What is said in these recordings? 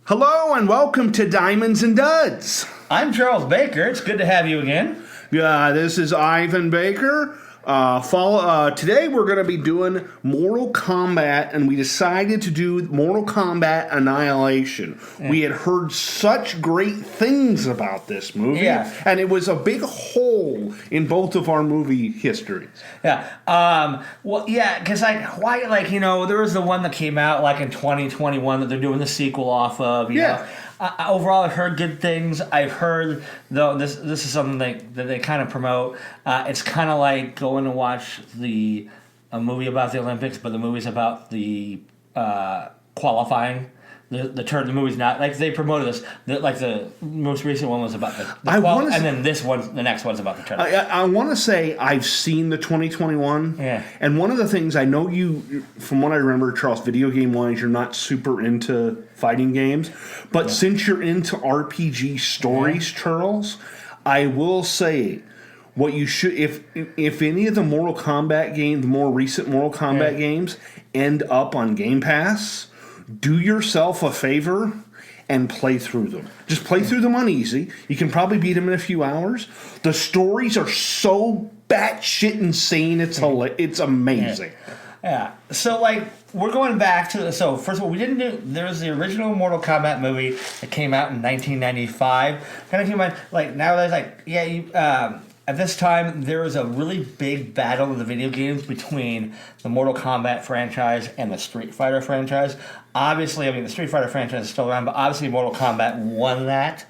Hello and welcome to Diamonds and Duds. I'm Charles Baker. It's good to have you again. This is Ivan Baker. Today we're going to be doing Mortal Kombat, and we decided to do Mortal Kombat Annihilation. We had heard such great things about this movie, and it was a big hole in both of our movie histories. Because there was the one that came out like in 2021 that they're doing the sequel off of. You know? Overall, I've heard good things. I've heard, though, this is something that they kind of promote. It's kind of like going to watch a movie about the Olympics, but the movie's about the qualifying. The movie's not like they promoted this. The most recent one was about and then the next one's about the tournament. I want to say I've seen the 2021. And one of the things I know you, from what I remember, Charles, video game wise, you're not super into fighting games, but since you're into RPG stories, Charles, I will say what you should if any of the Mortal Kombat games, the more recent Mortal Kombat games, end up on Game Pass. Do yourself a favor and play through them. Just play through them on easy. You can probably beat them in a few hours. The stories are so batshit insane. It's amazing. So, we're going back to... So, first of all, there was the original Mortal Kombat movie that came out in 1995. Kind of came out, nowadays, at this time, there was a really big battle in the video games between the Mortal Kombat franchise and the Street Fighter franchise. Obviously, the Street Fighter franchise is still around, but obviously Mortal Kombat won that.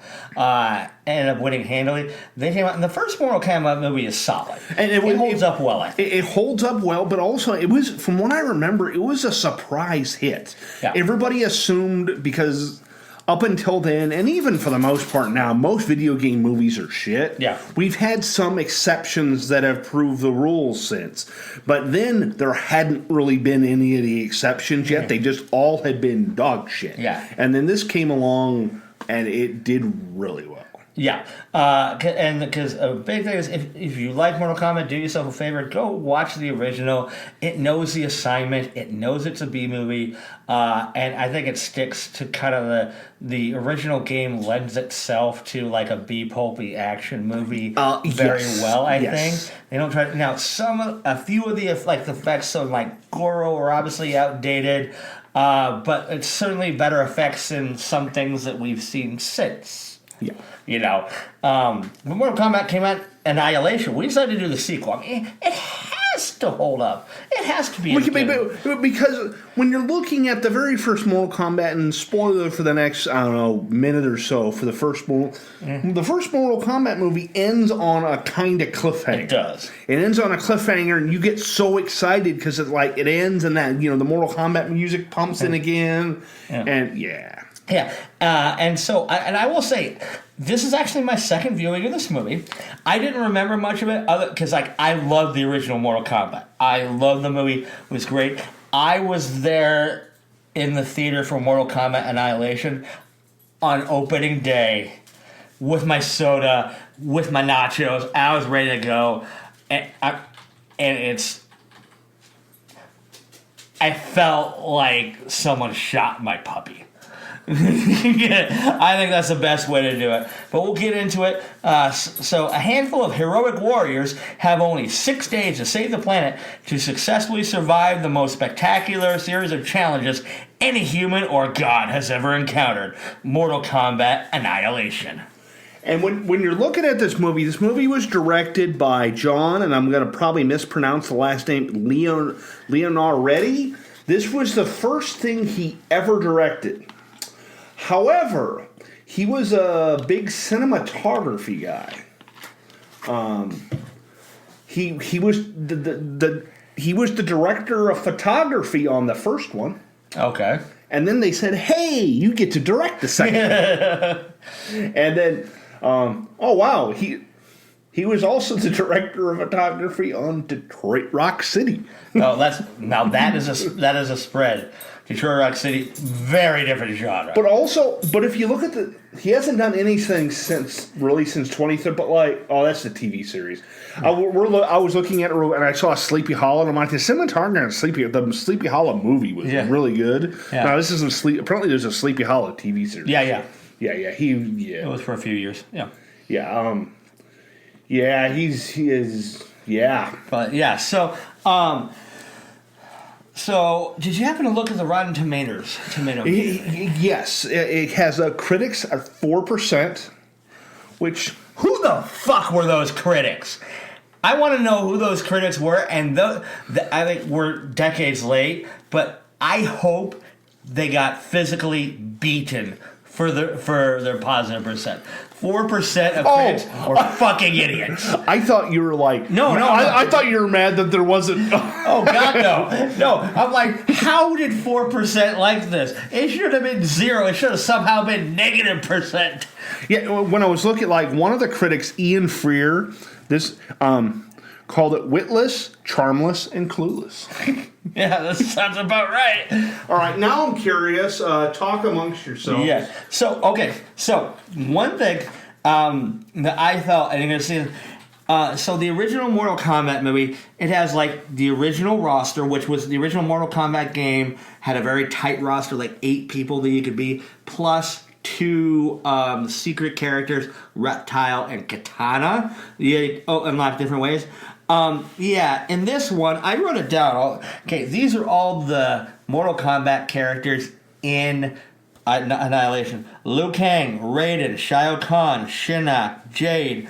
Ended up winning handily. They came out, and the first Mortal Kombat movie is solid. And it holds up well, I think. It holds up well, but also, it was, from what I remember, it was a surprise hit. Yeah. Everybody assumed, because... Up until then, and even for the most part now, most video game movies are shit. Yeah. We've had some exceptions that have proved the rules since. But then there hadn't really been any of the exceptions yet. They just all had been dog shit. Yeah. And then this came along, and it did really well. Yeah, and because a big thing is if you like Mortal Kombat, do yourself a favor, go watch the original. It knows the assignment. It knows it's a B movie, and I think it sticks to kind of the original game lends itself to like a B pulpy action movie very well. I think they don't try now. A few of the effects of Goro are obviously outdated, but it's certainly better effects than some things that we've seen since. Yeah. When Mortal Kombat came out, Annihilation, we decided to do the sequel. It has to hold up. It has to be because when you're looking at the very first Mortal Kombat, and spoiler for the next, minute or so for the first Mortal... The first Mortal Kombat movie ends on a kind of cliffhanger. It does. It ends on a cliffhanger, and you get so excited because it ends, and that, the Mortal Kombat music pumps in again, and and I will say, this is actually my second viewing of this movie. I didn't remember much of it, because I love the original Mortal Kombat. I love the movie. It was great. I was there in the theater for Mortal Kombat Annihilation on opening day with my soda, with my nachos. I was ready to go, I felt like someone shot my puppy. I think that's the best way to do it. But we'll get into it. So a handful of heroic warriors have only 6 days to save the planet to successfully survive the most spectacular series of challenges any human or god has ever encountered. Mortal Kombat Annihilation. And when you're looking at this movie was directed by John, and I'm going to probably mispronounce the last name, Leonardi. This was the first thing he ever directed. However, he was a big cinematography guy. He was the director of photography on the first one. Okay. And then they said, "Hey, you get to direct the second one." And then, oh wow, He was also the director of photography on Detroit Rock City. Oh, that is a spread. Detroit Rock City, very different genre. But if you look at he hasn't done anything since 2013. But that's the TV series. I was looking at it and I saw Sleepy Hollow, and I'm like, the cinematography the Sleepy Hollow movie was really good. Yeah. Now this is apparently there's a Sleepy Hollow TV series. Yeah. It was for a few years. Yeah. Yeah. Yeah, he is. Yeah. But yeah, so did you happen to look at the Rotten Tomatoes? Yes, it has critics at 4%, which who the fuck were those critics? I want to know who those critics were, and I think we're decades late, but I hope they got physically beaten for their positive percent. 4% of critics are fucking idiots. I thought you were like... No. I thought you were mad that there wasn't... Oh, God, no. No, I'm like, how did 4% like this? It should have been 0. It should have somehow been -%. Yeah, when I was looking, one of the critics, Ian Freer, called it witless, charmless, and clueless. Yeah, that sounds about right. All right, now I'm curious. Talk amongst yourselves. Yeah. So one thing that I felt, and you're going to see, so the original Mortal Kombat movie, it has the original roster, which was the original Mortal Kombat game, had a very tight roster, 8 people that you could be, plus 2 secret characters, Reptile and Katana. In a lot of different ways. In this one, I wrote it down. Okay, these are all the Mortal Kombat characters in Annihilation. Liu Kang, Raiden, Shao Kahn, Shinnok, Jade,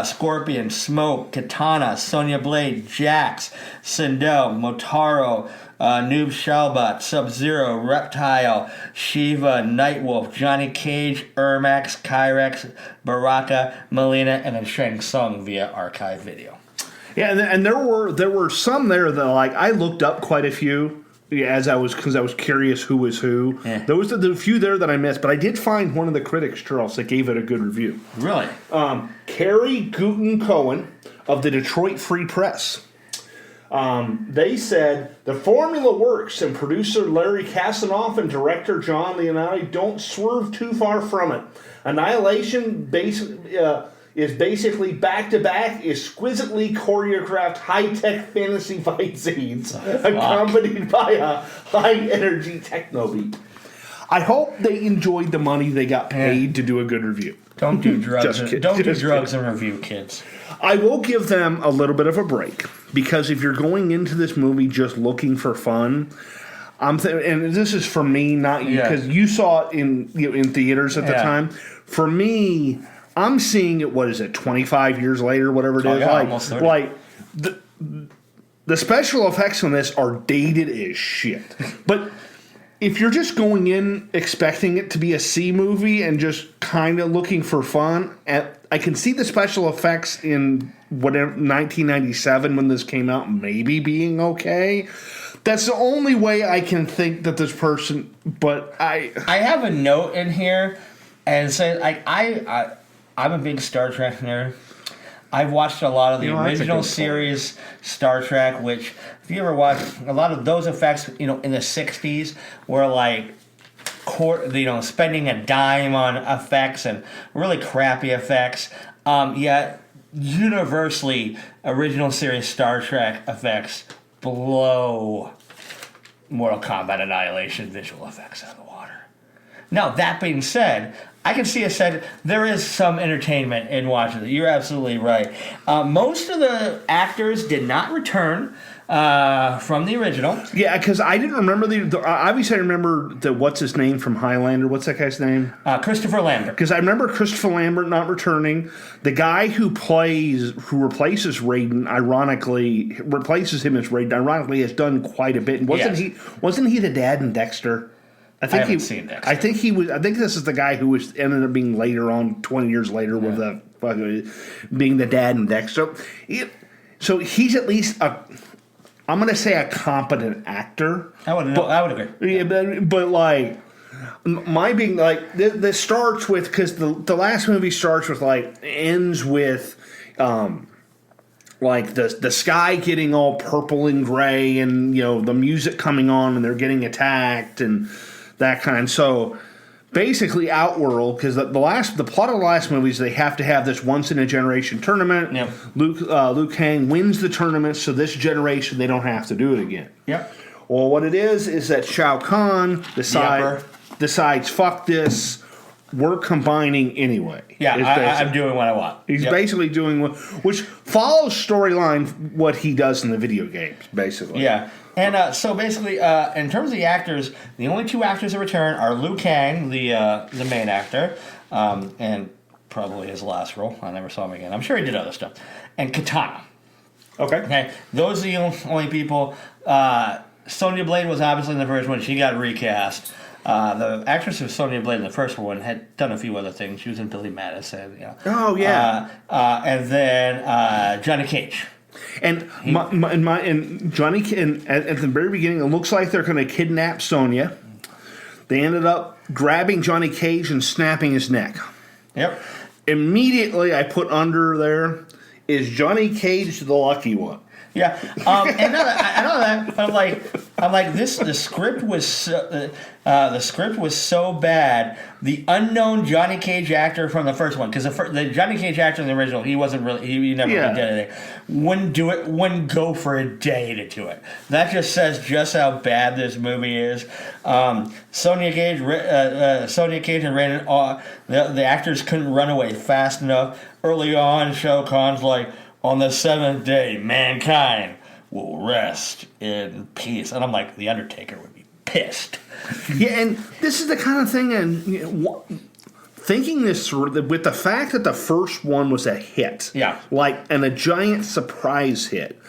Scorpion, Smoke, Katana, Sonya Blade, Jax, Sindel, Motaro, Noob Shalbat, Sub-Zero, Reptile, Shiva, Nightwolf, Johnny Cage, Ermax, Kyrex, Baraka, Melina, and then Shang Tsung via archive video. Yeah, and there were some there that I looked up quite a few because I was curious who was who. Yeah. There was the few there that I missed, but I did find one of the critics, Charles, that gave it a good review. Really? Carrie Gooten Cohen of the Detroit Free Press. They said the formula works, and producer Larry Kasanoff and director John Leonetti don't swerve too far from it. Annihilation is basically back-to-back, exquisitely choreographed high-tech fantasy fight scenes accompanied by a high-energy techno beat. I hope they enjoyed the money they got paid to do a good review. Don't do drugs. Don't do drugs and review, kids. I will give them a little bit of a break, because if you're going into this movie just looking for fun, and this is for me, not you, because you saw it in theaters at the time. For me, I'm seeing it. 25 years later, whatever it is. Yeah, almost 30. The special effects on this are dated as shit. But if you're just going in expecting it to be a C movie and just kind of looking for fun, I can see the special effects in 1997 when this came out maybe being okay. That's the only way I can think that this person. But I have a note in here and say I'm a big Star Trek nerd. I've watched a lot of the original series Star Trek, which, if you ever watch, a lot of those effects, in the 60s were spending a dime on effects and really crappy effects. Yet, universally, original series Star Trek effects blow Mortal Kombat Annihilation visual effects out of the water. Now, that being said, I can see there is some entertainment in watching it. You're absolutely right. Most of the actors did not return from the original. Yeah, because I didn't remember obviously I remember what's his name from Highlander. What's that guy's name? Christopher Lambert. Because I remember Christopher Lambert not returning. The guy who replaces Raiden, replaces him as Raiden, ironically has done quite a bit. And wasn't he the dad in Dexter? I haven't seen Dexter. I think this is the guy who ended up being later on, 20 years later, with being the dad in Dexter. So he's at least I'm going to say a competent actor. I would agree. Yeah, but my being this starts with, because the last movie starts with ends with like the sky getting all purple and gray, and the music coming on, and they're getting attacked and that kind. So basically, Outworld, because the plot of the last movies, they have to have this once in a generation tournament. Yep. Liu Kang wins the tournament, so this generation they don't have to do it again. Yep. Well, what it is that Shao Kahn decides, fuck this. We're combining anyway. Yeah, I'm doing what I want. He's basically doing which follows storyline what he does in the video games, basically. Yeah. And so basically, in terms of the actors, the only two actors that return are Liu Kang, the main actor, and probably his last role. I never saw him again. I'm sure he did other stuff. And Katana. Okay. Those are the only people. Sonya Blade was obviously in the first one. She got recast. The actress who was Sonya Blade in the first one had done a few other things. She was in Billy Madison. Oh, yeah. And then Johnny Cage. And Johnny, at the very beginning, it looks like they're going to kidnap Sonya. They ended up grabbing Johnny Cage and snapping his neck. Yep. Immediately, I put under there, is Johnny Cage the lucky one? Yeah, and I know that, but I'm like this. The script was so bad. The unknown Johnny Cage actor from the first one, because the Johnny Cage actor in the original, he wasn't really, he never really did anything. Wouldn't do it. Wouldn't go for a day to do it. That just says just how bad this movie is. Sonya Cage and Raiden, the actors couldn't run away fast enough. Early on, Shao Kahn's like, on the seventh day, mankind will rest in peace. And I'm like, The Undertaker would be pissed. Yeah, and this is the kind of thing, and thinking this through, with the fact that the first one was a hit, and a giant surprise hit,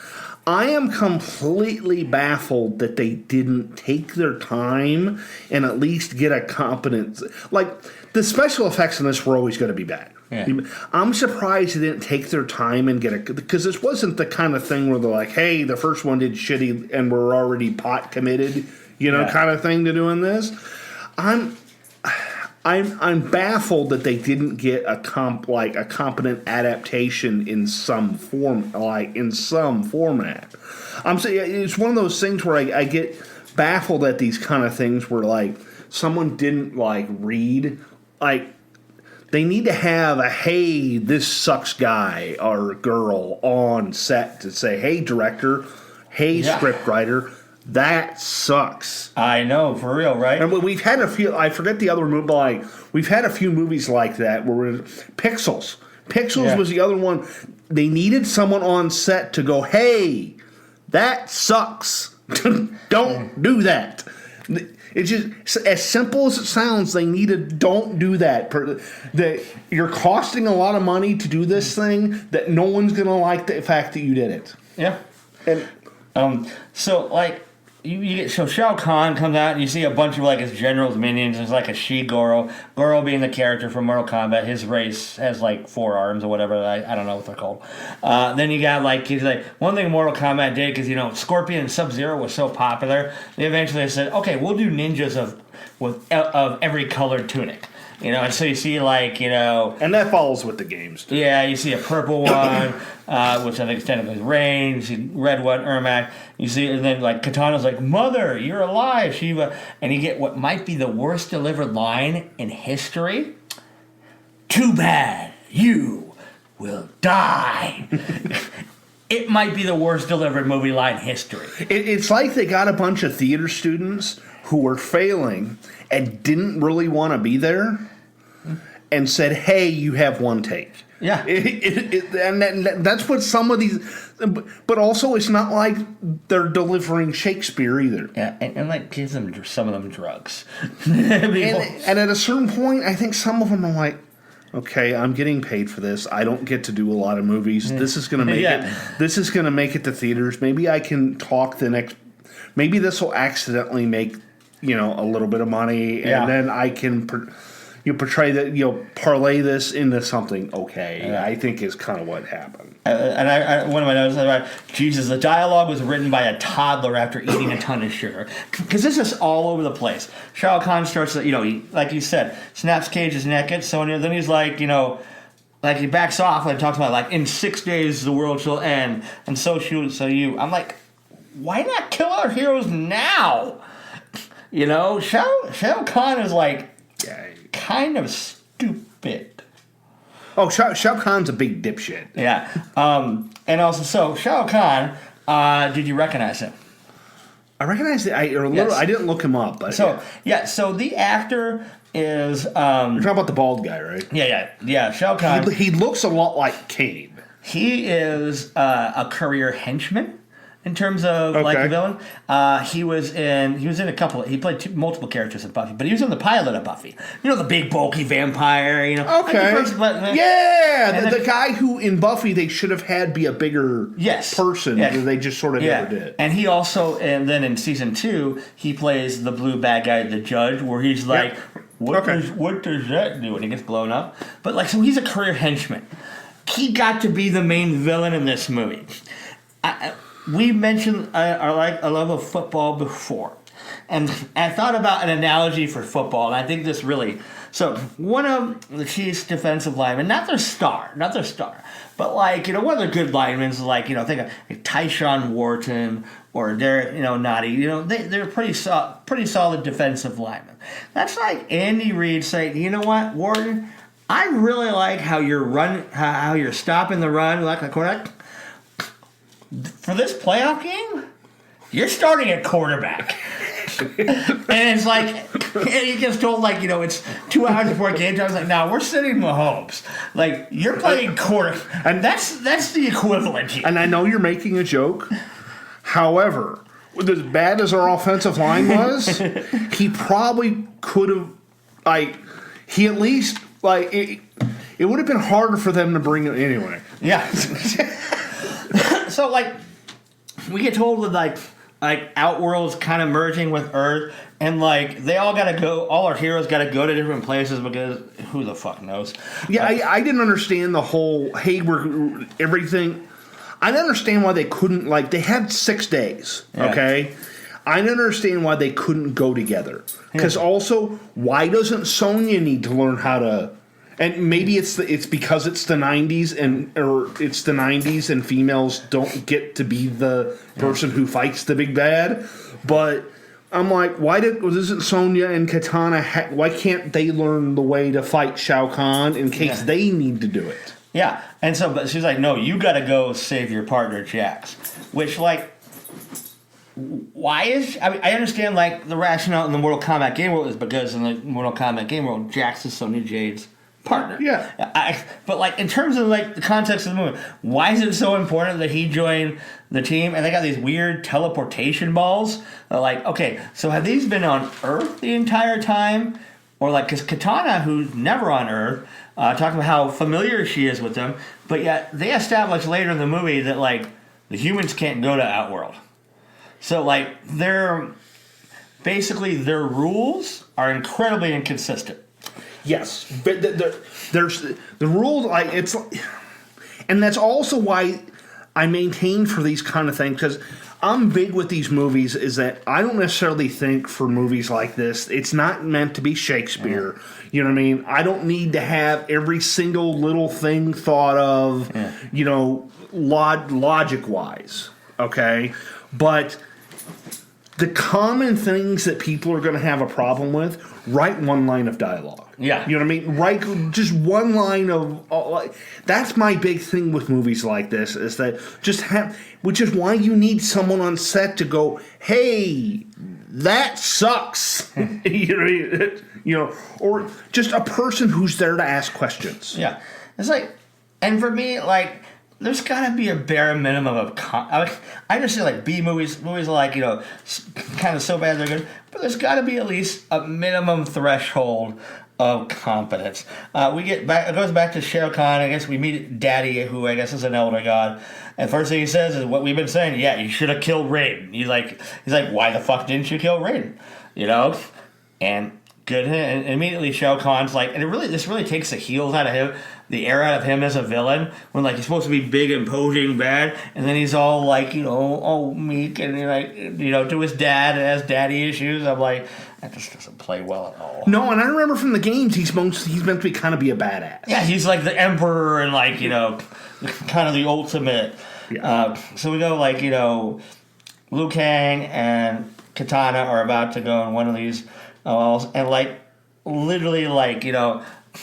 I am completely baffled that they didn't take their time and at least get a competent... Like, the special effects in this were always going to be bad. Yeah. I'm surprised they didn't take their time and get a... Because this wasn't the kind of thing where they're like, hey, the first one did shitty and we're already pot committed, kind of thing to doing this. I'm baffled that they didn't get a competent adaptation in some form, format. I'm saying it's one of those things where I get baffled at these kind of things where someone didn't read they need to have a hey, this sucks guy or girl on set to say, hey director, hey scriptwriter, that sucks. I know, for real, right? And we've had a few. I forget the other movie, but we've had a few movies like that where Pixels. Pixels was the other one. They needed someone on set to go, "Hey, that sucks. Don't do that." It's just as simple as it sounds. They needed don't do that. You're costing a lot of money to do this thing that no one's gonna like the fact that you did it. Yeah. And You get Shao Kahn comes out and you see a bunch of his generals, minions. There's a she-Goro. Goro being the character from Mortal Kombat. His race has 4 arms or whatever. I don't know what they're called. Then you got one thing Mortal Kombat did because Scorpion and Sub-Zero was so popular. They eventually said, okay, we'll do ninjas of every colored tunic. And so you see and that follows with the games too. Yeah, you see a purple one, which I think is technically Rain. You see red one, Ermac. You see, and then Katana's like, "Mother, you're alive, Shiva," and you get what might be the worst delivered line in history. Too bad you will die. It might be the worst delivered movie line in history. It's like they got a bunch of theater students who were failing and didn't really want to be there and said, hey, you have one take. Yeah. And that's what some of these... But also, it's not like they're delivering Shakespeare either. Yeah, and gives them some of them drugs. and at a certain point, I think some of them are like, okay, I'm getting paid for this. I don't get to do a lot of movies. This is going to make it. This is going to make it to theaters. Maybe I can talk the next. Maybe this will accidentally make a little bit of money, and then I can portray that parlay this into something. Okay, I think is kind of what happened. And one of my notes about Jesus, the dialogue was written by a toddler after eating a ton of sugar, because this is all over the place. Shao Kahn starts, like you said, snaps Cage's neck at Sonya. Then he's like, like he backs off and talks about like in 6 days the world shall end, and so you. I'm like, why not kill our heroes now? You know, Shao Kahn is like kind of stupid. Oh, Shao Kahn's a big dipshit. Yeah. And also, so Shao Kahn, did you recognize him? I recognize it. I didn't look him up. But so the actor is. You're talking about the bald guy, right? Yeah. Shao Kahn. He looks a lot like Kane. He is a career henchman. In terms of like a villain, he was in a couple. He played multiple characters in Buffy, but he was in the pilot of Buffy. You know, the big bulky vampire. You know, okay, the guy who in Buffy they should have had be a bigger person. Yeah. They just sort of never did. And he also, and then in season 2, he plays the blue bad guy, the judge, where he's like, what does that do? And he gets blown up. But like, so he's a career henchman. He got to be the main villain in this movie. We mentioned our love of football before, and I thought about an analogy for football, and I think this really. So one of the Chiefs' defensive linemen, not their star, but like one of their good linemen is like think of like Tyshawn Wharton or Derek Nottie. They're pretty solid defensive linemen. That's like Andy Reid saying, you know what, Wharton, I really like how you're stopping the run like a quarterback. For this playoff game, you're starting at quarterback. And it's like, and he gets told, it's 2 hours before game time. I was like, no, we're sitting Mahomes. Like, you're playing quarter. And that's the equivalent here. And I know you're making a joke. However, as bad as our offensive line was, he probably could have, he at least, it would have been harder for them to bring it anyway. Yeah. So, we get told that, Outworld's kind of merging with Earth, and, they all gotta go, all our heroes gotta go to different places because who the fuck knows? Yeah, I didn't understand the whole, everything. I didn't understand why they couldn't, they had 6 days, okay? I didn't understand why they couldn't go together. Because also, why doesn't Sonya need to learn how to... And maybe it's because it's the 90s and females don't get to be the person who fights the big bad. But I'm like, isn't Sonya and Katana? Why can't they learn the way to fight Shao Kahn in case they need to do it? Yeah, and so but she's like, no, you got to go save your partner Jax. Which why is I understand the rationale in the Mortal Kombat game world is because in the Mortal Kombat game world, Jax is Sonya Jade's partner. Yeah. But in terms of the context of the movie, why is it so important that he join the team? And they got these weird teleportation balls. Okay, so have these been on Earth the entire time? Or because Katana, who's never on Earth, talking about how familiar she is with them, but yet they establish later in the movie that the humans can't go to Outworld. So their rules are incredibly inconsistent. Yes, but there's the rule. And that's also why I maintain for these kind of things, because I'm big with these movies. Is that I don't necessarily think for movies like this, it's not meant to be Shakespeare. You know what I mean? I don't need to have every single little thing thought of. Logic wise, okay, but the common things that people are going to have a problem with, write one line of dialogue. Yeah. You know what I mean? Write just one line of... that's my big thing with movies like this, is that which is why you need someone on set to go, hey, that sucks. Or just a person who's there to ask questions. Yeah. It's and for me, there's got to be a bare minimum of... I understand, B movies kind of so bad they're good, but there's got to be at least a minimum threshold of competence. It goes back to Shao Kahn. I guess we meet Daddy, who I guess is an elder god, and first thing he says is what we've been saying. Yeah, you should have killed Raiden. He's like, why the fuck didn't you kill Raiden? And good, and immediately Shao Kahn's like, and this really takes the heels out of him, the air out of him as a villain, when like he's supposed to be big, imposing, bad, and then he's all like, all meek and like, to his dad and has daddy issues. I'm like, that just doesn't play well at all. No, and I remember from the games he's meant to be kind of be a badass. Yeah, he's like the emperor and like kind of the ultimate. Yeah. So we go like Liu Kang and Katana are about to go in one of these walls, and like literally like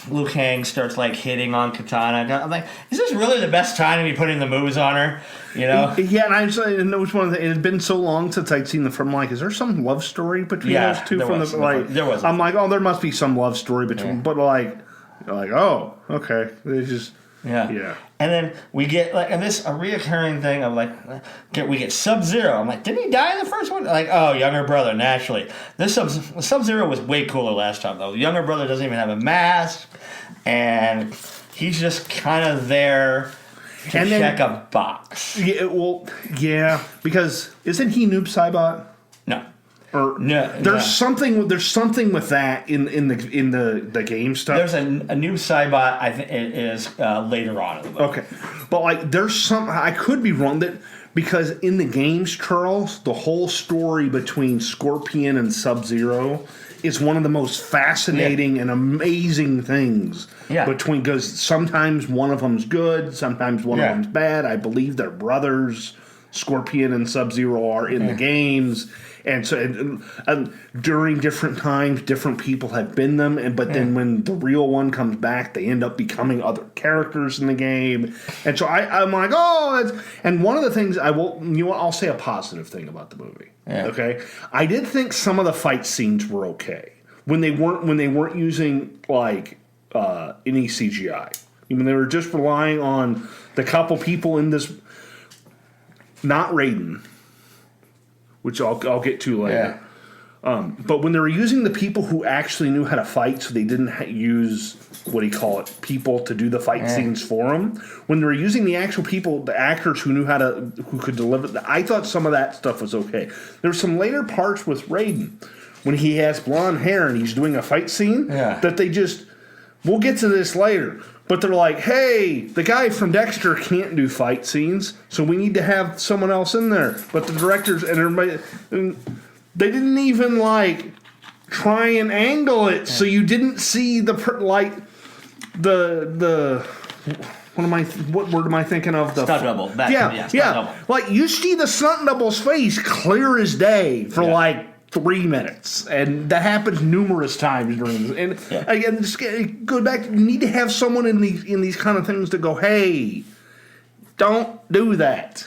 Liu Kang starts like hitting on Katana. I'm like, is this really the best time to be putting the moves on her? Yeah, and it was one of the. It had been so long since I'd seen from like, is there some love story between those two? There was. I'm like, oh, there must be some love story between, but like, oh, okay, they just. Yeah. And then we get like, and this a reoccurring thing of like, we get Sub-Zero. I'm like, didn't he die in the first one? Like, oh, younger brother, naturally. This Sub-Zero was way cooler last time though. The younger brother doesn't even have a mask, and he's just kind of there to check a box. Yeah, because isn't he Noob Saibot? No. Or there's something with that in the game stuff. There's a new Saibot. I think it is later on in the movie. Okay, but like there's some. I could be wrong because in the games, Charles, the whole story between Scorpion and Sub-Zero is one of the most fascinating and amazing things. Yeah. Because sometimes one of them's good, sometimes one of them's bad. I believe they're brothers. Scorpion and Sub-Zero are in the games. And so, and during different times, different people have been them. But then when the real one comes back, they end up becoming other characters in the game. And so I'm like, oh, and one of the things I'll say a positive thing about the movie. Yeah. Okay, I did think some of the fight scenes were okay when they weren't using like any CGI. When they were just relying on the couple people in this, not Raiden, which I'll get to later. Yeah. But when they were using the people who actually knew how to fight, so they didn't use, people to do the fight scenes for them. When they were using the actual people, the actors who could deliver, I thought some of that stuff was okay. There's some later parts with Raiden, when he has blonde hair and he's doing a fight scene, that they just, we'll get to this later. But they're like, hey, the guy from Dexter can't do fight scenes, so we need to have someone else in there. But the directors and everybody, they didn't even like try and angle it, so you didn't see the what word am I thinking of? The stunt double. Yeah. Double. Like you see the stunt double's face clear as day for like 3 minutes, and that happens numerous times during this. And again, just go back. You need to have someone in these kind of things to go, hey, don't do that.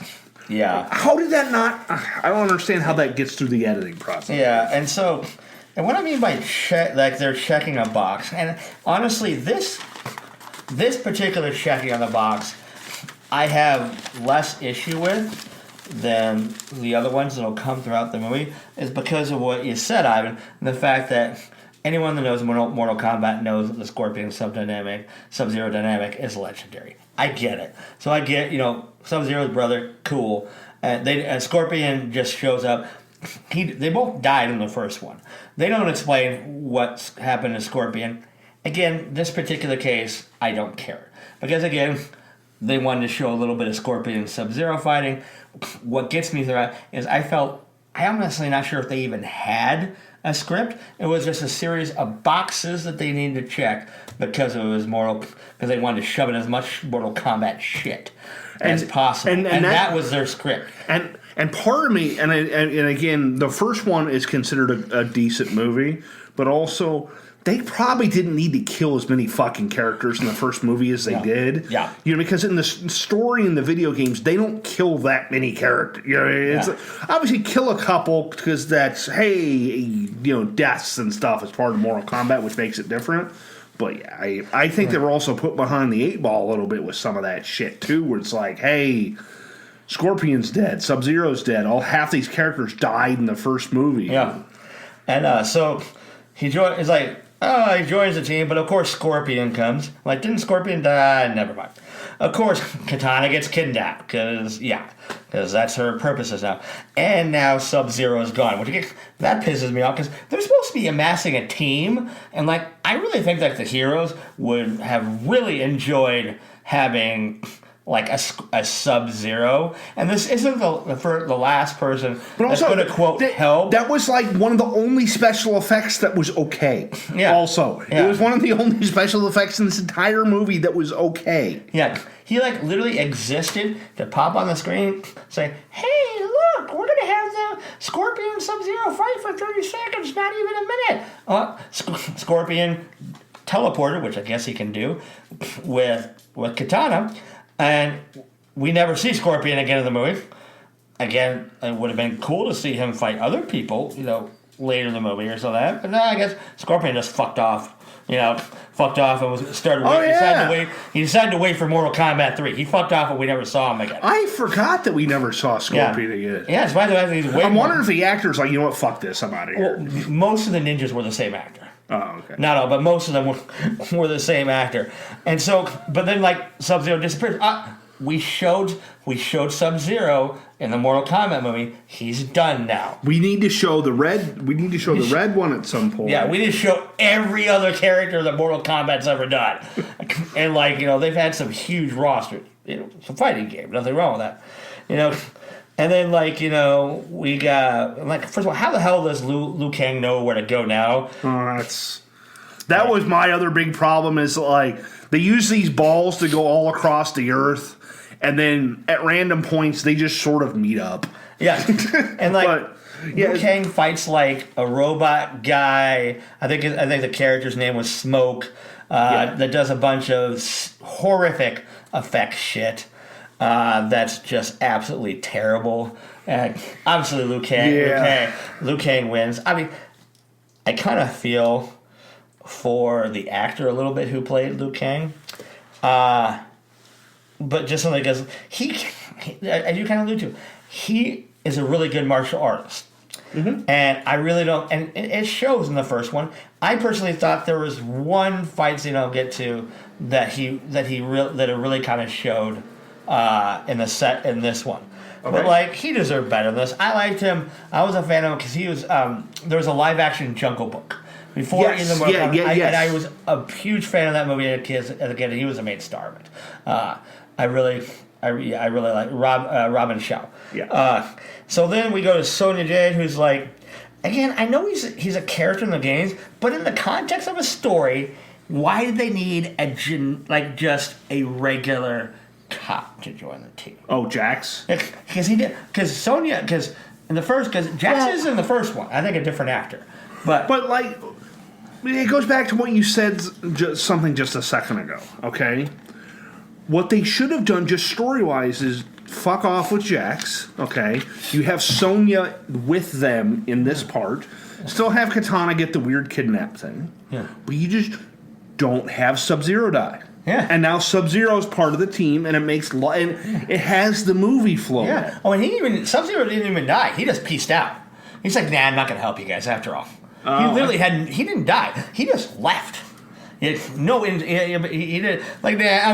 Yeah. How did that not? I don't understand how that gets through the editing process. Yeah, and what I mean by they're checking a box, and honestly, this particular checking on the box, I have less issue with than the other ones that'll come throughout the movie, is because of what you said, Ivan, and the fact that anyone that knows Mortal Kombat knows that the Scorpion Sub-Zero dynamic is legendary. I get it. So I get, Sub-Zero's brother, cool. And Scorpion just shows up. They both died in the first one. They don't explain what's happened to Scorpion. Again, this particular case, I don't care. Because again, they wanted to show a little bit of Scorpion and Sub-Zero fighting. What gets me through that is I'm honestly not sure if they even had a script. It was just a series of boxes that they needed to check because they wanted to shove in as much Mortal Kombat shit as possible. And that was their script. And part of me, and again, the first one is considered a decent movie, but also they probably didn't need to kill as many fucking characters in the first movie as they did. Yeah. Because in the story in the video games, they don't kill that many characters. Obviously kill a couple because that's, deaths and stuff as part of Mortal Kombat, which makes it different. But yeah, I think they were also put behind the 8 ball a little bit with some of that shit too, where it's like, hey, Scorpion's dead, Sub-Zero's dead. Half these characters died in the first movie. Yeah. And so he joins the team, but of course Scorpion comes. Like, didn't Scorpion die? Never mind. of course, Katana gets kidnapped because that's her purposes now. And now Sub-Zero is gone, that pisses me off because they're supposed to be amassing a team, and like I really think that the heroes would have really enjoyed having like a Sub-Zero, and this isn't the last person that's going to quote help. That was like one of the only special effects that was okay. Yeah. Also, it was one of the only special effects in this entire movie that was okay. Yeah, he like literally existed to pop on the screen, say, "Hey, look, we're going to have the Scorpion and Sub-Zero fight for 30 seconds, not even a minute." Scorpion teleported, which I guess he can do with Katana. And we never see Scorpion again in the movie. Again, it would have been cool to see him fight other people, later in the movie or something. But no, I guess Scorpion just fucked off. And started waiting. Yeah. He decided to wait for Mortal Kombat 3. He fucked off and we never saw him again. I forgot that we never saw Scorpion again. Yeah, it's why he's waiting. I'm wondering if the actor's like, you know what, fuck this, I'm out of here. Well, most of the ninjas were the same actor. Oh, okay. Not all, but most of them were the same actor. And so, but then like Sub-Zero disappears. We showed Sub-Zero in the Mortal Kombat movie. He's done now. We need to show the red. We need to show the red one at some point. Yeah, we need to show every other character that Mortal Kombat's ever done. And they've had some huge rosters. Some fighting game. Nothing wrong with that. And then, we got, first of all, how the hell does Liu Kang know where to go now? That was my other big problem is, they use these balls to go all across the earth, and then at random points, they just sort of meet up. Yeah. And, Liu Kang fights, a robot guy. I think the character's name was Smoke, that does a bunch of horrific effect shit. That's just absolutely terrible. And obviously, Liu Kang wins. I mean, I kind of feel for the actor a little bit who played Liu Kang, but just something because he, as you kind of allude to, he is a really good martial artist. Mm-hmm. And I really don't, and it shows in the first one. I personally thought there was one fight scene I'll get to that it really kind of showed. In this one. Okay. But he deserved better than this. I liked him. I was a fan of him because he was there was a live action Jungle Book before in the movie. And I was a huge fan of that movie as a kid. He was the main star of it. I really like Robin Shaw. Yeah. So then we go to Sonya Jade, who's again, I know he's a character in the games, but in the context of a story, why did they need just a regular cop to join the team? Oh, Jax? Because he did. Because Sonya, because Jax is in the first one. I think a different actor. But it goes back to what you said just a second ago, okay? What they should have done just story-wise is fuck off with Jax, okay? You have Sonya with them in this part. Still have Katana get the weird kidnap thing. Yeah. But you just don't have Sub-Zero die. Yeah. And now Sub-Zero is part of the team, and it has the movie flow. Yeah. Oh, and Sub-Zero didn't even die. He just pieced out. He's like, nah, I'm not going to help you guys after all. He literally he didn't die. He just left. He did, nah, I'm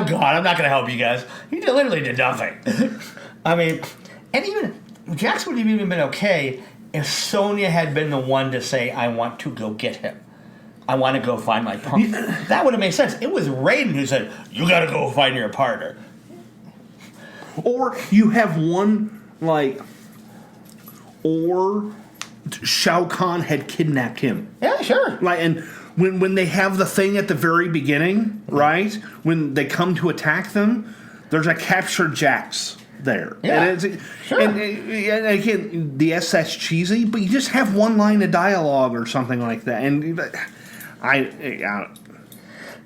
gone. I'm not going to help you guys. He literally did nothing. I mean, and even Jax would have even been okay if Sonya had been the one to say, I want to go get him. I want to go find my partner. That would have made sense. It was Raiden who said, you got to go find your partner. Or you have one, or Shao Kahn had kidnapped him. Yeah, sure. And when they have the thing at the very beginning, right? When they come to attack them, there's a captured Jax there. Yeah, and sure. And again, that's cheesy, but you just have one line of dialogue or something like that. And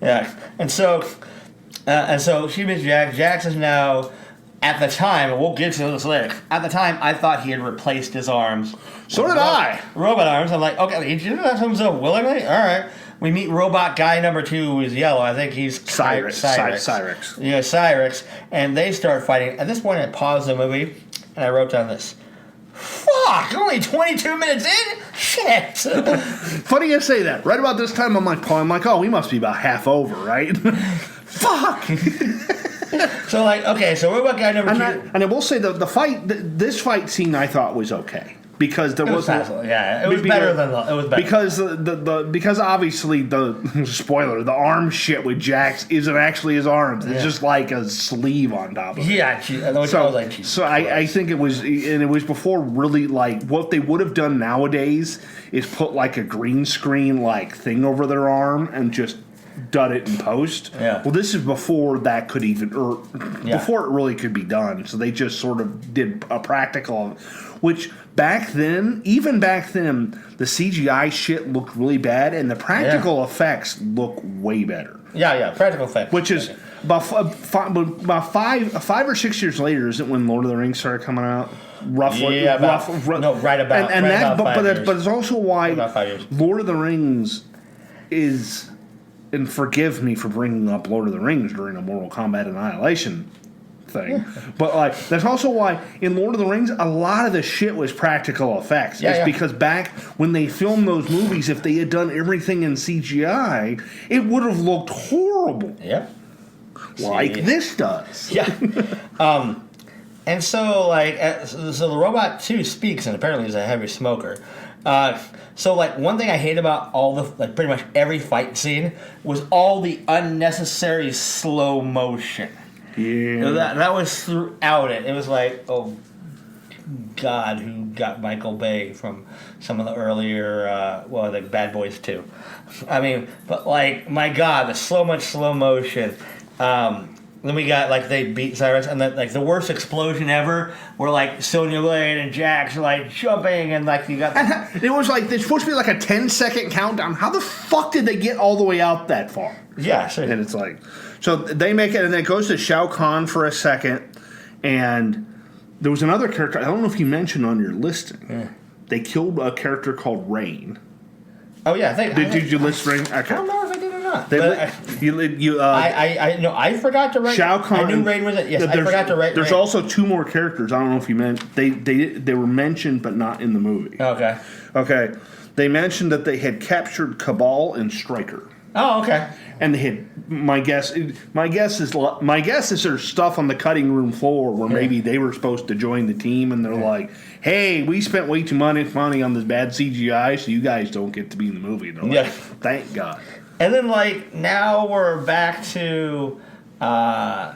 yeah, and so she meets Jax. Jax is now, at the time, and we'll get to this later. At the time, I thought he had replaced his arms. So did I. Robot arms. I'm like, okay, he did that himself willingly. All right. We meet robot guy number 2, who is yellow. I think he's Cyrix. Yeah, Cyrix. And they start fighting. At this point, I paused the movie and I wrote down this. Fuck! Only 22 minutes in? Shit! Funny you say that. Right about this time, I'm like, oh, we must be about half over, right? Fuck! So like, okay, so robot guy number 2. And I will say this fight scene I thought was okay. Because there was better than it was better because obviously the spoiler, the arm shit with Jax isn't actually his arms. It's just like a sleeve on top of it. Yeah, I think it was, and it was before really like what they would have done nowadays is put like a green screen like thing over their arm and just done it in post. Yeah. Well, this is before that could even, before it really could be done. So they just sort of did a practical, which back then, the CGI shit looked really bad, and the practical effects look way better. Yeah, practical effects. Which is about 5 or 6 years later, isn't when Lord of the Rings started coming out? Roughly. Yeah, right about. But it's also why about 5 years. Lord of the Rings is. And forgive me for bringing up Lord of the Rings during a Mortal Kombat Annihilation thing, but like that's also why in Lord of the Rings a lot of the shit was practical effects. Because back when they filmed those movies, if they had done everything in CGI, it would have looked horrible. Yeah, like this does. Yeah. And so like so the robot 2 speaks, and apparently is a heavy smoker. So like one thing I hate about all the like pretty much every fight scene was all the unnecessary slow motion. Yeah, that was throughout it. It was like, oh God, who got Michael Bay from some of the earlier like Bad Boys 2. I mean, but like my God, the slow motion. Then we got like they beat Cyrus, and then like the worst explosion ever, where like Sonya Blade and Jax are like jumping, and like you got. It was like there's supposed to be like a 10-second countdown. How the fuck did they get all the way out that far? Yeah, sure. And it's like, so they make it, and then it goes to Shao Kahn for a second, and there was another character. I don't know if you mentioned on your listing. Yeah. They killed a character called Rain. Oh yeah, did you list Rain? Okay. I don't know if I did or not. I forgot to write. Shao Kahn. I knew Rain was it. Yes, I forgot to write. There's Rain. also 2 more characters. I don't know if you meant they were mentioned, but not in the movie. Okay. Okay. They mentioned that they had captured Cabal and Stryker. Oh, okay. And they had my guess is there's stuff on the cutting room floor where maybe they were supposed to join the team, and they're like, "Hey, we spent way too much money on this bad CGI, so you guys don't get to be in the movie." And they're like, "Thank God." And then like now we're back to so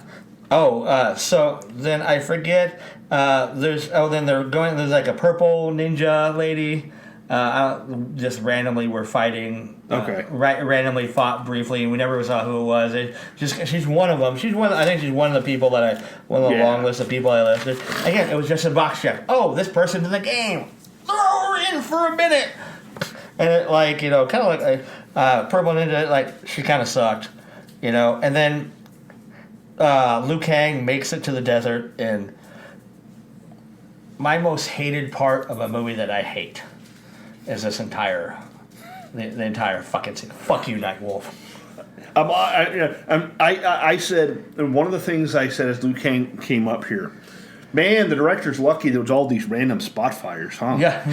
then I forget there's like a purple ninja lady. Just randomly were fighting. Okay. Randomly fought briefly, and we never saw who it was. She's one of them. I think she's one of the people one of the long list of people I listed. Again, it was just a box check. Oh, this person's in the game. Throw her in for a minute. And it like kind of like Purple Ninja, like she kind of sucked, And then Liu Kang makes it to the desert, and my most hated part of a movie that I hate is this entire fucking scene. Fuck you, Nightwolf. I said one of the things I said as Liu Kang came up here. Man, the director's lucky there was all these random spot fires, huh? Yeah.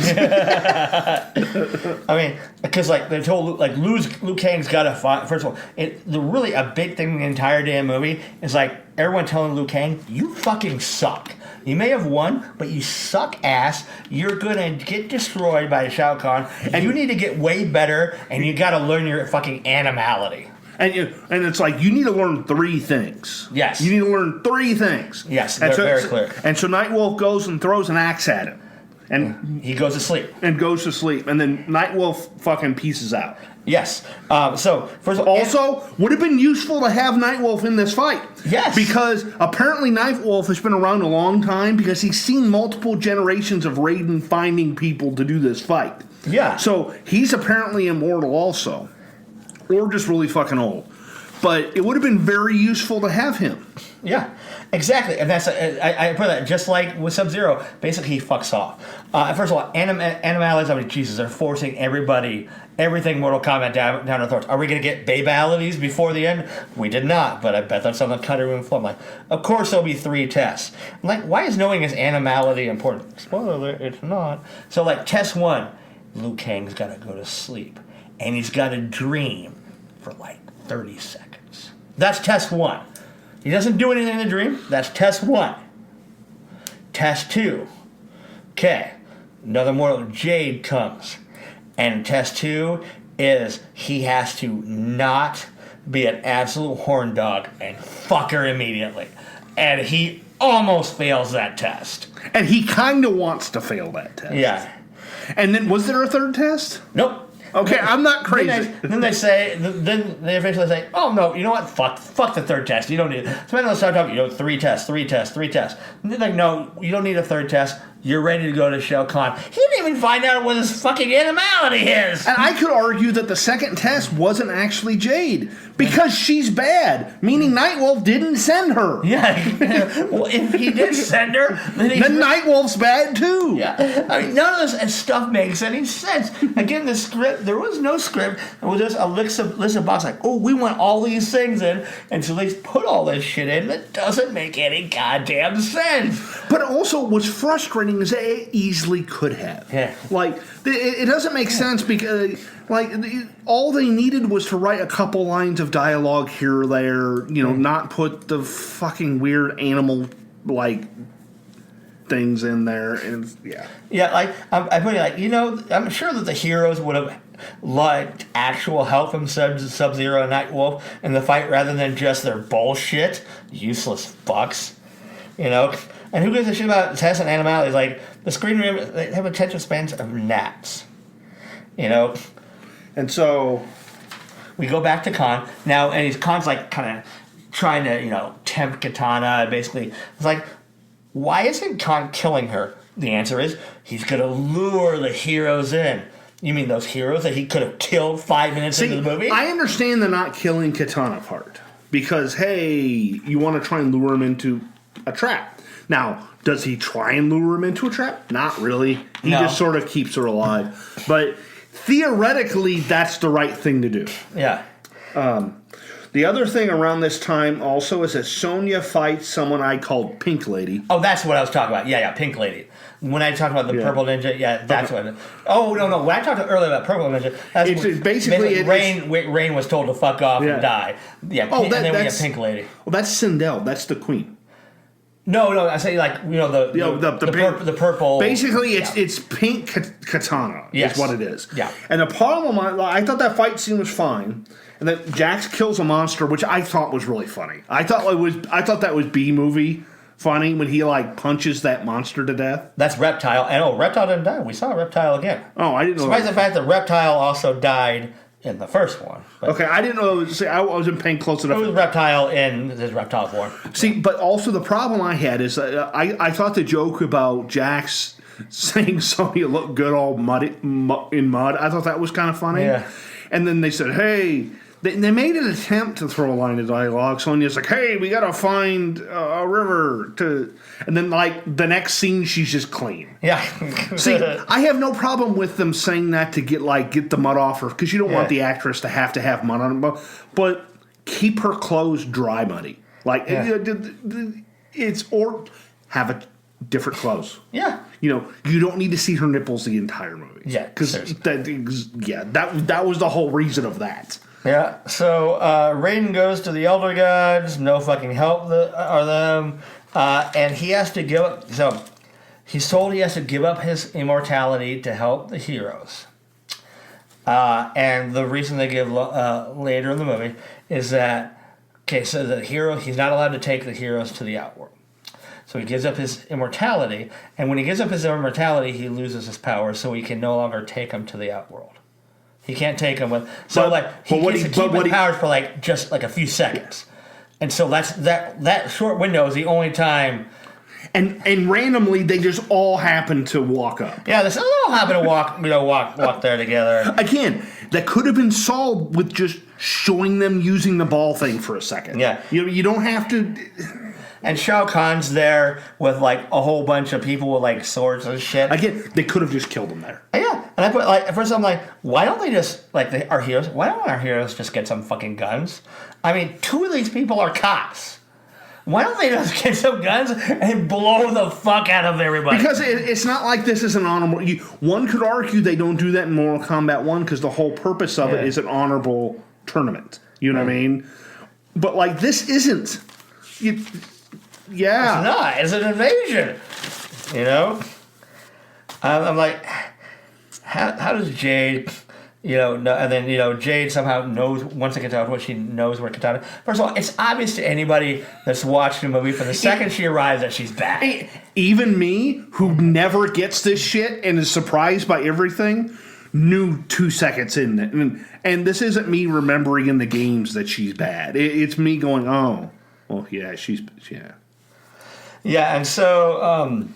I mean, because like they told Liu Kang's got to fight. First of all, the really a big thing in the entire damn movie is like everyone telling Liu Kang, "You fucking suck. You may have won, but you suck ass. You're gonna get destroyed by Shao Kahn, and you need to get way better. And you got to learn your fucking animality." And it's like, you need to learn 3 things. Yes. You need to learn 3 things. Yes, they're very clear. And so Nightwolf goes and throws an axe at him. And he goes to sleep. And then Nightwolf fucking pieces out. Yes. So, first of all... Also, would have been useful to have Nightwolf in this fight. Yes. Because apparently Nightwolf has been around a long time because he's seen multiple generations of Raiden finding people to do this fight. Yeah. So, he's apparently immortal also. Or just really fucking old. But it would have been very useful to have him. Yeah, exactly. And that's I put that just like with Sub-Zero. Basically, he fucks off. First of all, animalities, I mean, Jesus, they're forcing everything Mortal Kombat down our throats. Are we going to get babalities before the end? We did not, but I bet that's on the cutting room floor. I'm like, of course there'll be 3 tests. I'm like, why is knowing his animality important? Spoiler alert, it's not. So, like, test 1, Liu Kang's got to go to sleep. And he's got to dream for like 30 seconds. That's test 1. He doesn't do anything in the dream. That's test 1. Test 2. Okay. Another mortal, Jade, comes. And test 2 is he has to not be an absolute horn dog and fuck her immediately. And he almost fails that test. And he kind of wants to fail that test. Yeah. And then, was there a third test? Nope. Okay, I'm not crazy. Then they eventually say, oh no, you know what? Fuck the third test. You don't need it. So then they'll start talking, 3 tests. And they're like, no, you don't need a third test. You're ready to go to Shao Kahn. He didn't even find out what his fucking animality is. And I could argue that the second test wasn't actually Jade because she's bad, meaning Nightwolf didn't send her. Yeah. Well, if he did send her, then Nightwolf's bad too. Yeah. I mean, none of this stuff makes any sense. Again, the script, there was no script. It was just a list of boxes like, oh, we want all these things in, and so they put all this shit in that doesn't make any goddamn sense. But also, what's frustrating is it easily could have. Yeah. Like, it doesn't make sense because, all they needed was to write a couple lines of dialogue here or there, not put the fucking weird animal, things in there. And, yeah. Yeah, I put it I'm sure that the heroes would have liked actual help from Sub-Zero and Nightwolf in the fight rather than just their bullshit. Useless fucks. And who gives a shit about tests and animalities? Like, the screen readers, they have attention spans of gnats. And so we go back to Khan now, and Khan's kind of trying to, tempt Katana. Basically, it's like, why isn't Khan killing her? The answer is he's going to lure the heroes in. You mean those heroes that he could have killed 5 minutes into the movie? I understand the not killing Katana part because, hey, you want to try and lure him into a trap. Now, does he try and lure him into a trap? Not really. He just sort of keeps her alive. But theoretically, that's the right thing to do. Yeah. The other thing around this time also is that Sonya fights someone I called Pink Lady. Oh, that's what I was talking about. Yeah, Pink Lady. When I talked about the Purple Ninja, that's what. Oh no! When I talked earlier about Purple Ninja, that's basically Rain was told to fuck off and die. Yeah. Oh, and then we have Pink Lady. Well, that's Sindel. That's the queen. No, I say the purple. Basically, it's pink katana. Yes. Is what it is. Yeah. And the problem, I thought that fight scene was fine, and then Jax kills a monster, which I thought was really funny. I thought that was B movie funny when he punches that monster to death. That's Reptile, and Reptile didn't die. We saw Reptile again. Oh, I didn't know. Despite the fact that Reptile also died in the first one. Okay, I didn't know. I wasn't paying close enough. It was Reptile in his Reptile form. See, but also the problem I had is I thought the joke about Jax saying Sonya looked good all muddy in mud. I thought that was kind of funny. Yeah. And then they said, hey. They made an attempt to throw a line of dialogue. Sonya's like, hey, we got to find a river to... And then, the next scene, she's just clean. Yeah. See, I have no problem with them saying that to get the mud off her, because you don't want the actress to have mud on her. But keep her clothes dry muddy. Or have a different clothes. Yeah. You don't need to see her nipples the entire movie. Yeah. Because, that was the whole reason of that. Yeah, so Raiden goes to the Elder Gods, no fucking help are them, and he has to give up, so he's told he has to give up his immortality to help the heroes. And the reason they give later in the movie is that, so the hero, he's not allowed to take the heroes to the Outworld. So he gives up his immortality, and when he gives up his immortality, he loses his power, so he can no longer take them to the Outworld. He can't take them with... So, he gets to keep his powers for, just a few seconds. And so that short window is the only time... And randomly, they just all happen to walk up. Yeah, they all happen to walk there together. Again, that could have been solved with just showing them using the ball thing for a second. Yeah. You don't have to... And Shao Kahn's there with a whole bunch of people with swords and shit. Again, they could have just killed him there. Yeah, and I put at first I'm like, why don't they just our heroes? Why don't our heroes just get some fucking guns? I mean, 2 of these people are cops. Why don't they just get some guns and blow the fuck out of everybody? Because it's not like this is an honorable... One could argue they don't do that in Mortal Kombat 1 because the whole purpose of it is an honorable tournament. You know what I mean? But, this isn't. Yeah. It's not. It's an invasion. You know? I'm like, how does Jade, know, and then, Jade somehow knows, once it gets out, what she knows where Katana. First of all, it's obvious to anybody that's watched the movie from the second she arrives that she's back. Even me, who never gets this shit and is surprised by everything, knew 2 seconds in it. And this isn't me remembering in the games that she's bad. It's me going, oh, well, yeah, yeah. Yeah, and so,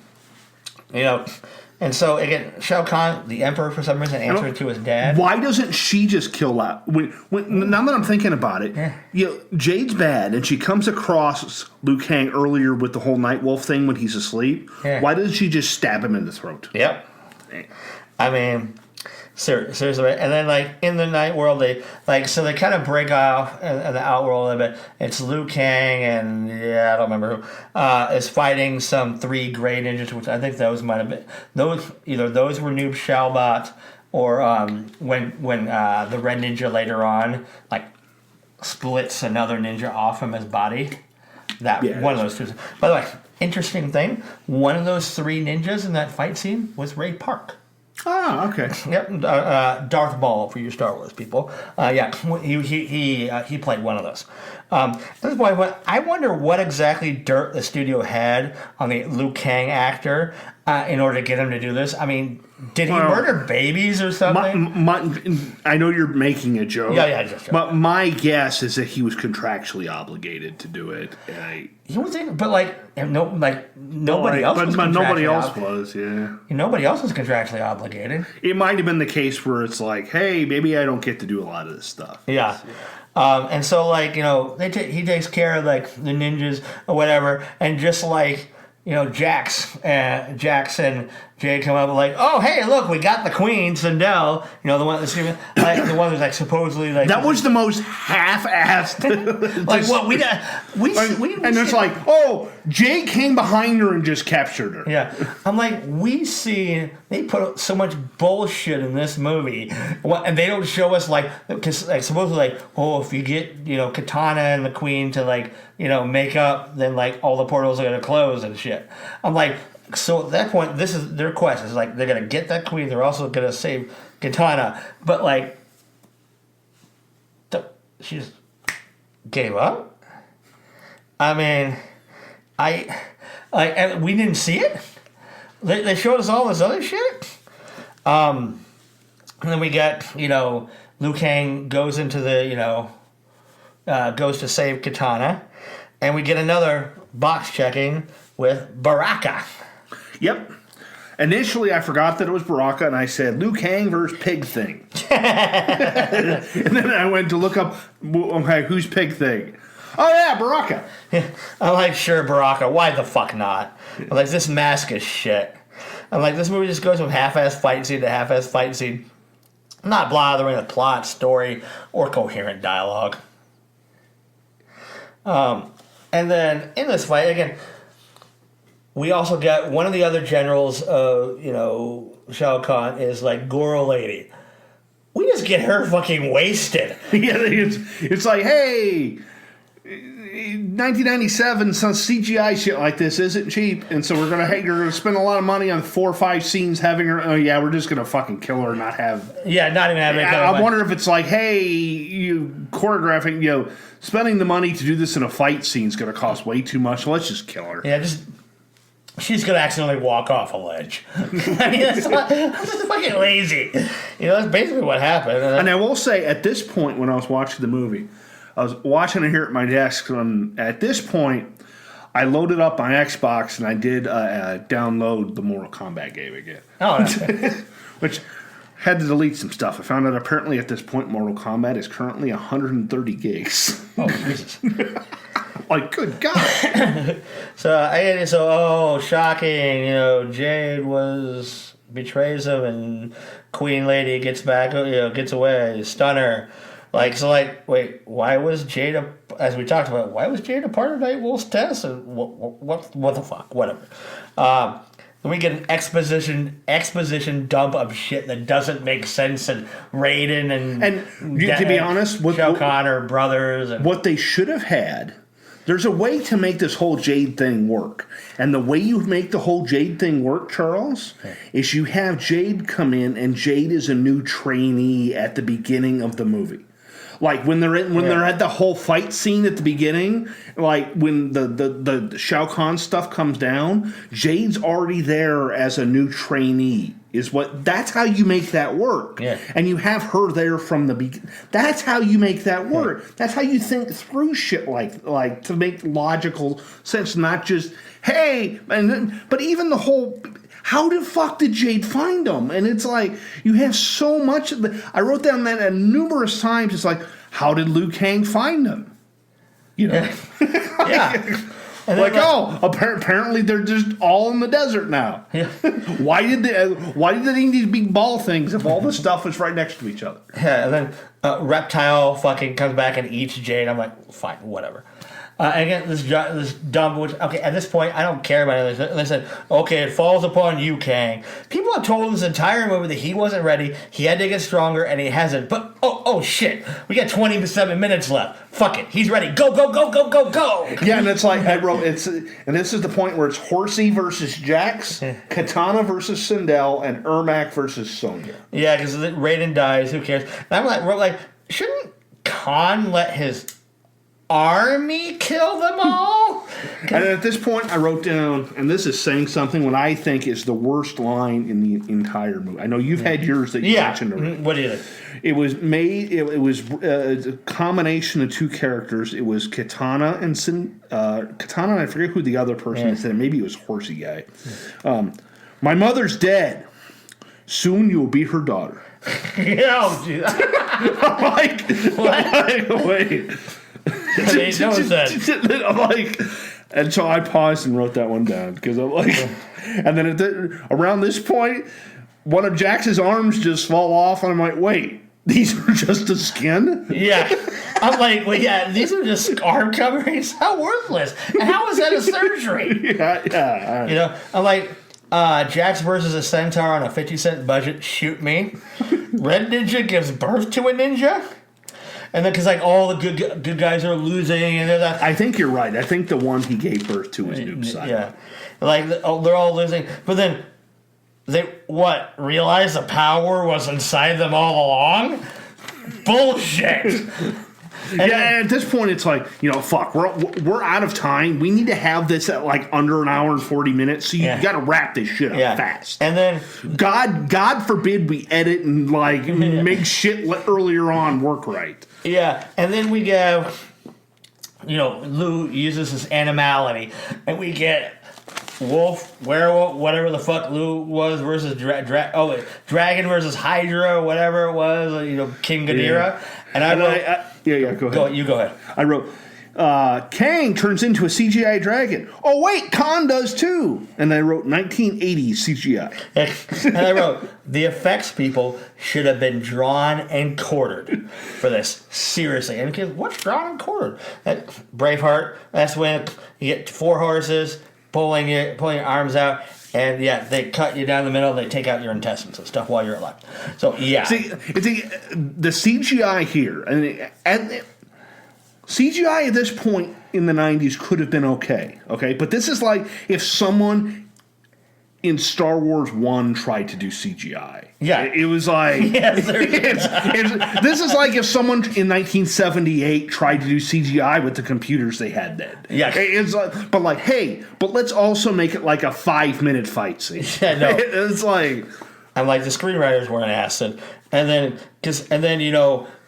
and so again, Shao Kahn, the Emperor, for some reason, answered to his dad. Why doesn't she just kill that? Now that I'm thinking about it, Jade's bad, and she comes across Liu Kang earlier with the whole Nightwolf thing when he's asleep. Yeah. Why doesn't she just stab him in the throat? Yep. I mean, seriously, and then in the night world, they kind of break off in the outworld a bit. It's Liu Kang and I don't remember who is fighting some 3 gray ninjas, which I think those might have been those were Noob Shalbot or when the red ninja later on splits another ninja off from his body. One of those two. By the way, interesting thing, one of those 3 ninjas in that fight scene was Ray Park. Oh, okay. Yep, Darth Maul for you Star Wars people. He played one of those. This is why I wonder what exactly dirt the studio had on the Liu Kang actor in order to get him to do this. I mean, did he murder babies or something? I know you're making a joke. Yeah, just but my guess is that he was contractually obligated to do it. He was in, but nobody else. But nobody else was. Yeah. Nobody else was contractually obligated. It might have been the case where it's like, hey, maybe I don't get to do a lot of this stuff. Yeah. And so he takes care of the ninjas or whatever, and just Jax and Jay come up oh hey look, we got the Queen Sindel, the one that's the one who's supposedly that was the most half-assed what we and it's oh, Jay came behind her and just captured her. Yeah, I'm they put so much bullshit in this movie, and they don't show us because supposedly if you get Katana and the Queen to make up, then all the portals are gonna close and shit. I'm so at that point, this is their quest. It's they're gonna get that Queen. They're also gonna save Katana, but she just gave up. I mean, and we didn't see it. They showed us all this other shit. And then we got Liu Kang goes into the goes to save Katana, and we get another box checking with Baraka. Yep. Initially, I forgot that it was Baraka, and I said, Liu Kang versus Pig Thing. And then I went to look up, okay, who's Pig Thing? Oh, yeah, Baraka. I'm sure, Baraka. Why the fuck not? I'm this mask is shit. I'm this movie just goes from half-ass fight scene to half-ass fight scene. I'm not bothering the plot, story, or coherent dialogue. And then, in this fight, again, we also got one of the other generals of, Shao Kahn is Goro Lady. We just get her fucking wasted. Yeah, it's hey, 1997, some CGI shit like this isn't cheap, and so you're gonna spend a lot of money on 4 or 5 scenes having her. Oh yeah, we're just gonna fucking kill her and not have. Yeah, not even having. I wonder if it's hey, you choreographing, spending the money to do this in a fight scene is gonna cost way too much. So let's just kill her. Yeah, she's gonna accidentally walk off a ledge. I mean, that's just fucking lazy. That's basically what happened. And I will say, at this point, when I was watching the movie, I was watching it here at my desk. And at this point, I loaded up my Xbox and I did download the Mortal Kombat game again. Oh, which had to delete some stuff. I found out apparently at this point, Mortal Kombat is currently 130 gigs. Oh, Jesus. Good God. So shocking. Jade betrays him, and Queen Lady gets back, gets away, stunner. Wait, why was Jade as we talked about, why was Jade a part of Nightwolf's test? And what the fuck? Whatever. Then we get an exposition dump of shit that doesn't make sense, and Raiden and to be honest, Shao Kahn are brothers. What they should have had, there's a way to make this whole Jade thing work. And the way you make the whole Jade thing work, Charles, is you have Jade come in, and Jade is a new trainee at the beginning of the movie. Like when they're at the whole fight scene at the beginning, like when the Shao Kahn stuff comes down, Jade's already there as a new trainee. That's how you make that work. Yeah. And you have her there from the beginning. That's how you make that work. Yeah. That's how you think through shit like to make logical sense, not just hey, but even the whole. How the fuck did Jade find them? And it's like, you have so much of the... I wrote down that numerous times. It's like, how did Liu Kang find them? You know? Yeah. Apparently they're just all in the desert now. Yeah. Why did they need these big ball things if all the stuff was right next to each other? Yeah, and then Reptile fucking comes back and eats Jade. I'm like, fine, whatever. And again, this dumb, which, okay, at this point, I don't care about it. They said, okay, it falls upon you, Kang. People have told this entire movie that he wasn't ready, he had to get stronger, and he hasn't. But, oh shit, we got 27 minutes left. Fuck it, he's ready. Go. Yeah, and it's like, and this is the point where it's Horsey versus Jax, Katana versus Sindel, and Ermac versus Sonya. Yeah, because Raiden dies, who cares? And I'm like, shouldn't Khan let his army kill them all? And at this point, I wrote down, and this is saying something, what I think is the worst line in the entire movie. I know you've had yours that you mentioned already. What do you think? It was made. It was a combination of two characters. It was Katana and Katana. And I forget who the other person said. Maybe it was Horsey guy. My mother's dead. Soon you will be her daughter. I'm like, wait. I'm like, and so I paused and wrote that one down because I'm like, and then around this point, one of Jax's arms just fall off, and I'm like, wait, these are just the skin? Yeah. I'm like, well, yeah, these are just arm coverings. How worthless. And how is that a surgery? Yeah. You know, I'm like, Jax versus a centaur on a 50-cent budget, shoot me. Red Ninja gives birth to a ninja? And then, because like all the good guys are losing, and they're that. I think you're right. I think the one he gave birth to is Noob Saibot. Yeah, like they're all losing. But then they realize the power was inside them all along? Bullshit. At this point, it's like, fuck, we're out of time. We need to have this at like under an hour and 40 minutes. So you got to wrap this shit up fast. And then God forbid we edit and like make shit earlier on work right. Yeah, and then we go, Lou uses his animality, and we get wolf, werewolf, whatever the fuck Lou was versus dragon versus Hydra, whatever it was, King Ghidorah. Yeah. And I wrote, go ahead. You go ahead. I wrote, Kang turns into a CGI dragon. Oh, wait, Khan does too. And I wrote 1980s CGI. And I wrote, the effects people should have been drawn and quartered for this. Seriously. And because what's drawn and quartered? Braveheart, that's when you get 4 horses pulling your arms out. And they cut you down the middle. They take out your intestines and stuff while you're alive. So yeah, see, the CGI here, and CGI at this point in the 90s could have been okay, but this is like if someone in Star Wars 1 tried to do CGI. Yeah, it was like this is like if someone in 1978 tried to do CGI with the computers they had then. Yeah, it's like, but let's also make it like a 5-minute fight scene. Yeah, no, it's like I'm like the screenwriters were an acid, and then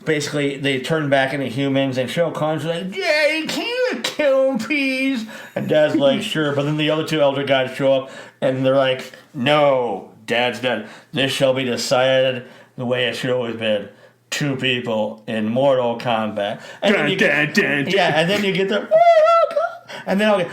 basically they turn back into humans, and Shao Kahn's like, Daddy, can you kill him, please? And Dad's like, sure, but then the other 2 elder guys show up, and they're like, no, Dad's dead. This shall be decided the way it should always been. 2 people in Mortal Kombat. And then you get the and then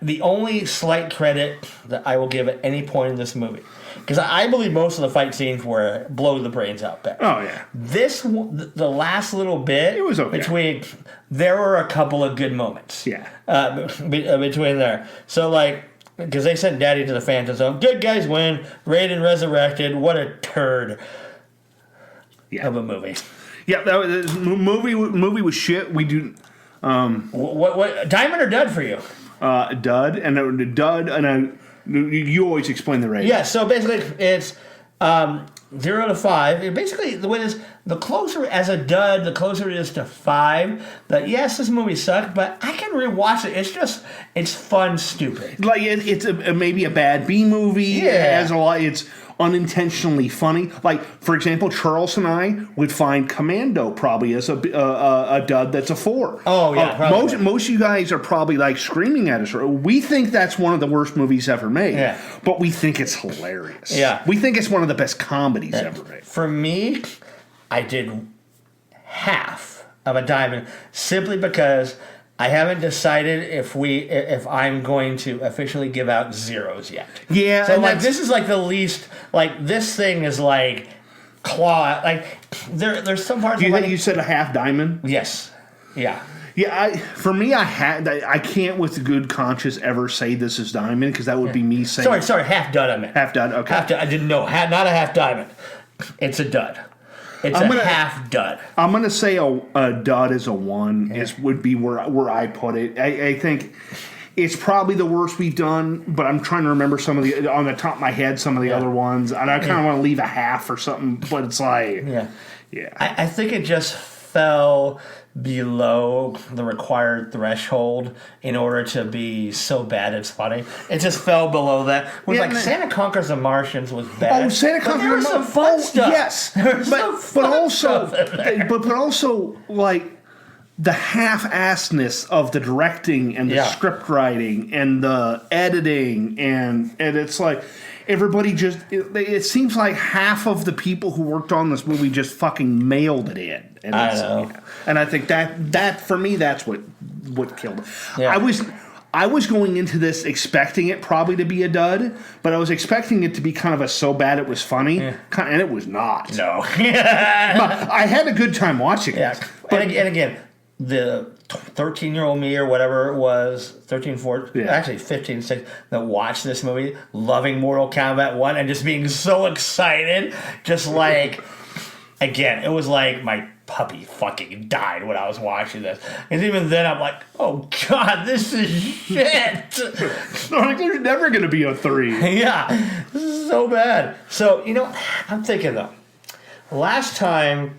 the only slight credit that I will give at any point in this movie, because I believe most of the fight scenes were blow the brains out back. Oh yeah. The last little bit, it was okay. Between there were a couple of good moments. Yeah. Between there, so like. Because they sent Daddy to the Phantom Zone. Good guys win. Raiden resurrected. What a turd of a movie. Yeah, that was, movie was shit. We do. What diamond or dud for you? Dud and a dud and a. You always explain the rating. Yeah, so basically it's 0 to 5. Basically, the way it is, the closer as a dud, the closer it is to 5. That yes, this movie sucked, but I can rewatch it. It's fun, stupid. Like it's maybe a bad B movie. Yeah, it has a lot. It's unintentionally funny. Like for example, Charles and I would find Commando probably as a dud that's a 4. Oh yeah, probably. Most of you guys are probably like screaming at us. We think that's one of the worst movies ever made. Yeah. But we think it's hilarious. Yeah. We think it's one of the best comedies ever made. For me, I did half of a diamond simply because I haven't decided if I'm going to officially give out zeros yet. Yeah. So like this is like the least, like this thing is like claw, like there's some parts. You said a half diamond? Yes. Yeah. Yeah, for me, I can't with good conscience ever say this is diamond because that would be me saying. Sorry, half dud. I meant half dud. Okay, half dud. I didn't know. Not a half diamond. It's a dud. It's a half dud. I'm gonna say a dud is a 1. Would be where I put it. I think it's probably the worst we've done, but I'm trying to remember some of the on the top of my head some of the other ones, and I kind of want to leave a half or something. But it's like I think it just fell below the required threshold in order to be so bad it's funny. It just fell below that. Santa Conquers the Martians was bad. Oh, Santa Conquers there was some fun stuff. Yes, but also like the half-assedness of the directing and the script writing and the editing and it's like everybody just it seems like half of the people who worked on this movie just fucking mailed it in. And I know. And I think that for me that's what killed it. Yeah. I was going into this expecting it probably to be a dud, but I was expecting it to be kind of a so bad it was funny, and it was not. No. I had a good time watching it. But again, the 13-year-old me or whatever it was, 13, 14, actually 15, 16, that watched this movie, loving Mortal Kombat 1 and just being so excited, just like, again, it was like my puppy fucking died when I was watching this. And even then I'm like, oh God, this is shit. There's never going to be a 3. Yeah, this is so bad. So, I'm thinking though, last time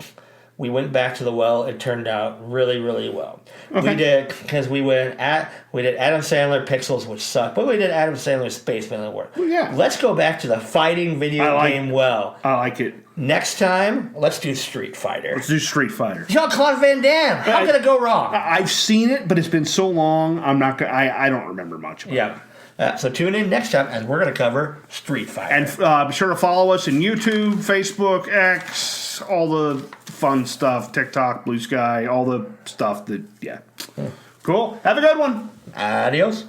we went back to the well, it turned out really, really well. Okay. We did, because we did Adam Sandler Pixels, which sucked, but we did Adam Sandler Spaceman that worked. Well, yeah. Let's go back to the fighting video game well. I like it. Next time, let's do Street Fighter. Let's do Street Fighter. Jean-Claude Van Damme. How could it go wrong? I've seen it, but it's been so long. I don't remember much about it. So tune in next time, and we're going to cover Street Fighter. And be sure to follow us on YouTube, Facebook, X, all the fun stuff, TikTok, Blue Sky, all the stuff that, Cool. Have a good one. Adios.